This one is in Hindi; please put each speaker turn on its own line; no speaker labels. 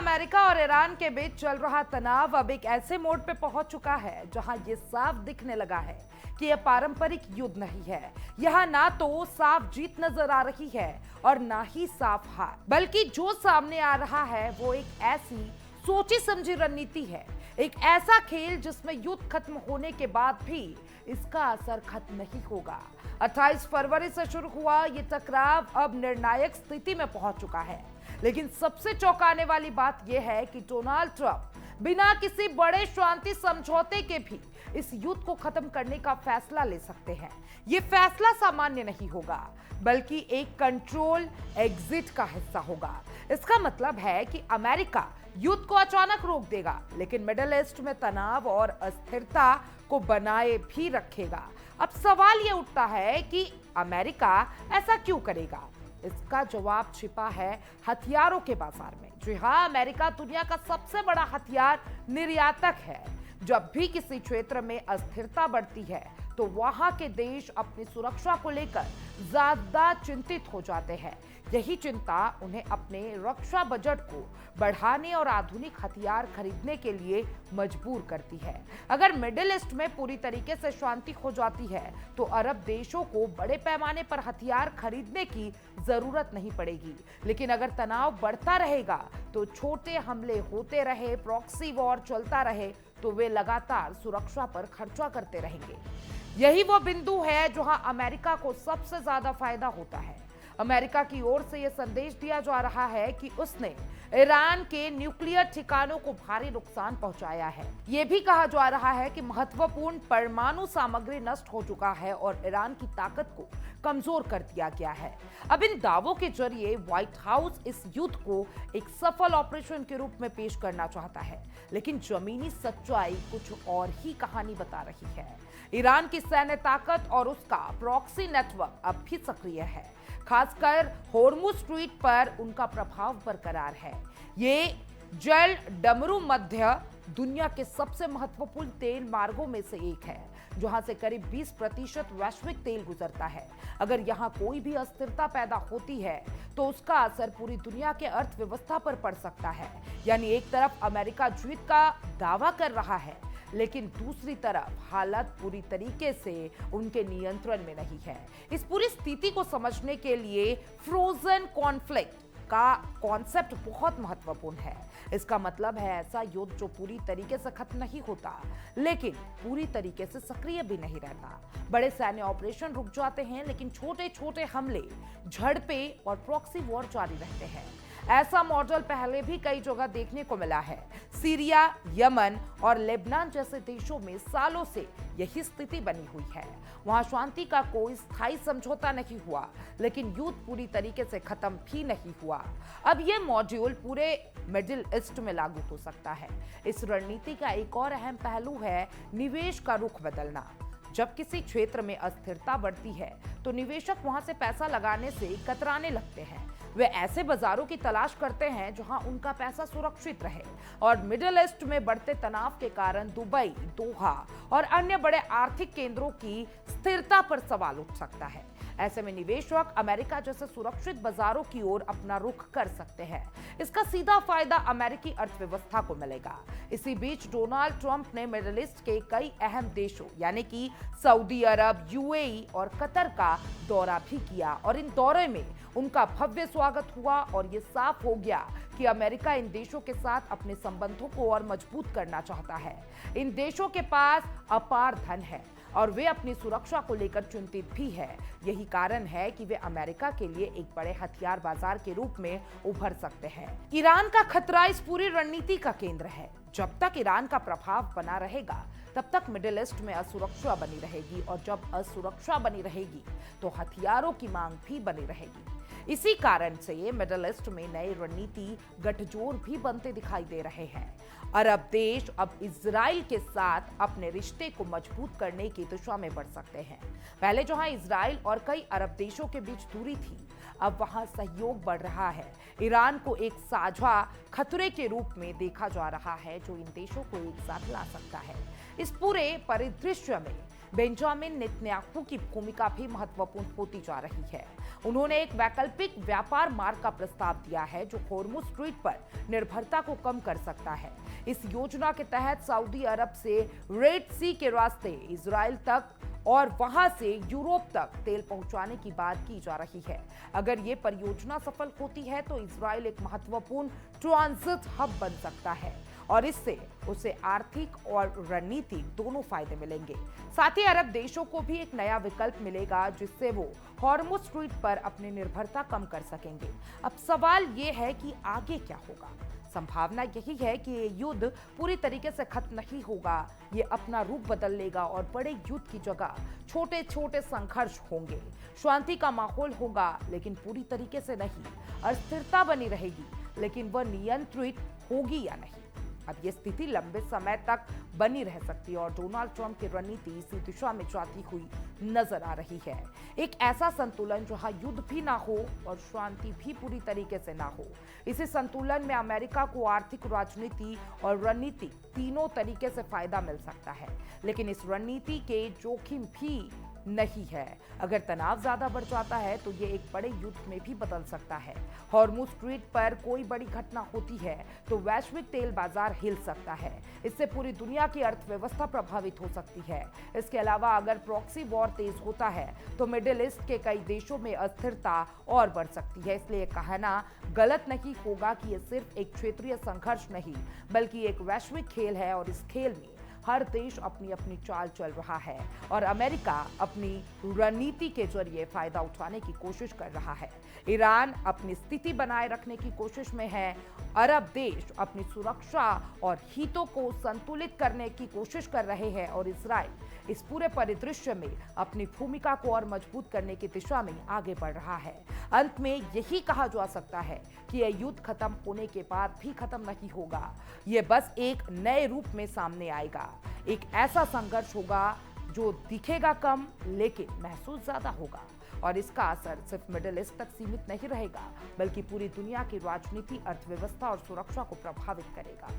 अमेरिका और ईरान के बीच चल रहा तनाव अब एक ऐसे मोड़ पे पहुंच चुका है जहां ये साफ दिखने लगा है कि यह पारंपरिक युद्ध नहीं है। यहां ना तो साफ जीत नजर आ रही है और ना ही साफ हार, बल्कि जो सामने आ रहा है वो एक ऐसी सोची समझी रणनीति है, एक ऐसा खेल जिसमें युद्ध खत्म होने के बाद भी इसका असर खत्म नहीं होगा। 28 फरवरी से शुरू हुआ ये टकराव अब निर्णायक स्थिति में पहुंच चुका है, लेकिन सबसे चौंकाने वाली बात यह है कि डोनाल्ड ट्रंप बिना किसी बड़े शांति समझौते के भी इस युद्ध को खत्म करने का फैसला ले सकते हैं। यह फैसला सामान्य नहीं होगा, बल्कि एक कंट्रोल एग्जिट का हिस्सा होगा। इसका मतलब है कि अमेरिका युद्ध को अचानक रोक देगा, लेकिन मिडिल ईस्ट में तनाव और अस्थिरता को बनाए भी रखेगा। अब सवाल यह उठता है कि अमेरिका ऐसा क्यों करेगा? इसका जवाब छिपा है हथियारों के बाजार में। जी हाँ, अमेरिका दुनिया का सबसे बड़ा हथियार निर्यातक है। जब भी किसी क्षेत्र में अस्थिरता बढ़ती है तो वहां के देश अपनी सुरक्षा को लेकर ज्यादा चिंतित हो जाते हैं। यही चिंता उन्हें अपने रक्षा बजट को बढ़ाने और आधुनिक हथियार खरीदने के लिए मजबूर करती है। अगर मिडिल ईस्ट में पूरी तरीके से शांति हो जाती है तो अरब देशों को बड़े पैमाने पर हथियार खरीदने की जरूरत नहीं पड़ेगी, लेकिन अगर तनाव बढ़ता रहेगा तो छोटे हमले होते रहे, प्रॉक्सी वॉर चलता रहे, तो वे लगातार सुरक्षा पर खर्चा करते रहेंगे। यही वो बिंदु है जहां अमेरिका को सबसे ज्यादा फायदा होता है। अमेरिका की ओर से यह संदेश दिया जा रहा है कि उसने ईरान के न्यूक्लियर ठिकानों को भारी नुकसान पहुंचाया है। यह भी कहा जा रहा है कि महत्वपूर्ण परमाणु सामग्री नष्ट हो चुका है और ईरान की ताकत को कमजोर कर दिया गया है। अब इन दावों के जरिए व्हाइट हाउस इस युद्ध को एक सफल ऑपरेशन के रूप में पेश करना चाहता है, लेकिन जमीनी सच्चाई कुछ और ही कहानी बता रही है। ईरान की सैन्य ताकत और उसका प्रॉक्सी नेटवर्क अब भी सक्रिय है। खासकर होर्मुज स्ट्रीट पर उनका प्रभाव बरकरार है। ये जल डमरू मध्य दुनिया के सबसे महत्वपूर्ण तेल मार्गों में से एक है, जहां से करीब 20% वैश्विक तेल गुजरता है। अगर यहां कोई भी अस्थिरता पैदा होती है तो उसका असर पूरी दुनिया के अर्थव्यवस्था पर पड़ सकता है। यानी एक तरफ अमेरिका जीत का दावा कर रहा है, लेकिन दूसरी तरफ हालात पूरी तरीके से उनके नियंत्रण में नहीं है। इस पूरी स्थिति को समझने के लिए फ्रोजन कॉन्फ्लिक्ट का कॉन्सेप्ट बहुत महत्वपूर्ण है। इसका मतलब है ऐसा युद्ध जो पूरी तरीके से खत्म नहीं होता, लेकिन पूरी तरीके से सक्रिय भी नहीं रहता। बड़े सैन्य ऑपरेशन रुक जाते हैं, लेकिन छोटे छोटे हमले, झड़पें और प्रॉक्सी वॉर जारी रहते हैं। ऐसा मॉडल पहले भी कई जगह देखने को मिला है। सीरिया, यमन और लेबनान जैसे देशों में सालों से यही स्थिति बनी हुई है। वहां शांति का कोई स्थायी समझौता नहीं हुआ, लेकिन युद्ध पूरी तरीके से खत्म भी नहीं हुआ। अब यह मॉड्यूल पूरे मिडिल ईस्ट में लागू हो सकता है। इस रणनीति का एक और अहम पहलू है निवेश का रुख बदलना। जब किसी क्षेत्र में अस्थिरता बढ़ती है तो निवेशक वहां से पैसा लगाने से कतराने लगते हैं। वे ऐसे बाजारों की तलाश करते हैं जहां उनका पैसा सुरक्षित रहे, और मिडिल ईस्ट में बढ़ते तनाव के कारण दुबई, दोहा और अन्य बड़े आर्थिक केंद्रों की स्थिरता पर सवाल उठ सकता है। ऐसे में निवेशक अमेरिका जैसे सुरक्षित बाजारों की ओर अपना रुख कर सकते हैं। इसका सीधा फायदा अमेरिकी अर्थव्यवस्था को मिलेगा। इसी बीच डोनाल्ड ट्रंप ने मिडिल ईस्ट के कई अहम देशों यानी कि सऊदी अरब, यूएई और कतर का दौरा भी किया, और इन दौरे में उनका भव्य स्वागत हुआ और ये साफ हो गया कि अमेरिका इन देशों के साथ अपने संबंधों को और मजबूत करना चाहता है। इन देशों के पास अपार धन है और वे अपनी सुरक्षा को लेकर चिंतित भी है। यही कारण है कि वे अमेरिका के लिए एक बड़े हथियार बाजार के रूप में उभर सकते हैं। ईरान का खतरा इस पूरी रणनीति का केंद्र है। जब तक ईरान का प्रभाव बना रहेगा तब तक मिडिल ईस्ट में असुरक्षा बनी रहेगी, और जब असुरक्षा बनी रहेगी तो हथियारों की मांग भी बनी रहेगी। इसी कारण से मिडिल ईस्ट में नए रणनीति गठजोड़ भी बनते दिखाई दे रहे हैं। अरब देश अब इजराइल के साथ अपने रिश्ते को मजबूत करने की दिशा में बढ़ सकते हैं। पहले जहां इजराइल और कई अरब देशों के बीच दूरी थी, अब वहां सहयोग बढ़ रहा है। ईरान को एक साझा खतरे के रूप में देखा जा रहा है जो इन देशों को एक साथ ला सकता है। इस पूरे परिदृश्य में बेंजामिन नेतन्याहू की भूमिका भी महत्वपूर्ण होती जा रही है। उन्होंने एक वैकल्पिक व्यापार मार्ग का प्रस्ताव दिया है जो होर्मुज स्ट्रीट पर निर्भरता को कम कर सकता है। इस योजना के तहत सऊदी अरब से रेड सी के रास्ते इजराइल तक और वहां से यूरोप तक तेल पहुंचाने की बात की जा रही है। अगर ये परियोजना सफल होती है तो इजराइल एक महत्वपूर्ण ट्रांजिट हब बन सकता है और इससे उसे आर्थिक और रणनीतिक दोनों फायदे मिलेंगे। साथ ही अरब देशों को भी एक नया विकल्प मिलेगा जिससे वो हॉर्मुज स्ट्रीट पर अपनी निर्भरता कम कर सकेंगे। अब सवाल ये है कि आगे क्या होगा। संभावना यही है कि ये युद्ध पूरी तरीके से खत्म नहीं होगा, ये अपना रूप बदल लेगा और बड़े युद्ध की जगह छोटे छोटे संघर्ष होंगे। शांति का माहौल होगा लेकिन पूरी तरीके से नहीं। अस्थिरता बनी रहेगी लेकिन वह नियंत्रित होगी या नहीं। अब ये स्थिति लंबे समय तक बनी रह सकती है और डोनाल्ड ट्रंप की रणनीति इसी दिशा में जाती हुई नजर आ रही है। एक ऐसा संतुलन जहां युद्ध भी ना हो और शांति भी पूरी तरीके से ना हो। इसी संतुलन में अमेरिका को आर्थिक, राजनीति और रणनीति तीनों तरीके से फायदा मिल सकता है, लेकिन इस रणनीति के जोखिम भी नहीं है। अगर तनाव ज्यादा बढ़ जाता है तो ये एक बड़े युद्ध में भी बदल सकता है। हॉर्मुज स्ट्रीट पर कोई बड़ी घटना होती है तो वैश्विक तेल बाजार हिल सकता है। इससे पूरी दुनिया की अर्थव्यवस्था प्रभावित हो सकती है। इसके अलावा अगर प्रॉक्सी वॉर तेज होता है तो मिडिल ईस्ट के कई देशों में अस्थिरता और बढ़ सकती है। इसलिए कहना गलत नहीं होगा कि यह सिर्फ एक क्षेत्रीय संघर्ष नहीं बल्कि एक वैश्विक खेल है और इस खेल में हर देश अपनी अपनी चाल चल रहा है और अमेरिका अपनी रणनीति के जरिए फायदा उठाने की कोशिश कर रहा है। ईरान अपनी स्थिति बनाए रखने की कोशिश में है। अरब देश अपनी सुरक्षा और हितों को संतुलित करने की कोशिश कर रहे हैं और इजराइल इस पूरे परिदृश्य में अपनी भूमिका को और मजबूत करने की दिशा में आगे बढ़ रहा है। अंत में यही कहा जा सकता है कि यह युद्ध खत्म होने के बाद भी खत्म नहीं होगा, यह बस एक नए रूप में सामने आएगा। एक ऐसा संघर्ष होगा जो दिखेगा कम लेकिन महसूस ज्यादा होगा और इसका असर सिर्फ मिडिल ईस्ट तक सीमित नहीं रहेगा बल्कि पूरी दुनिया की राजनीति, अर्थव्यवस्था और सुरक्षा को प्रभावित करेगा।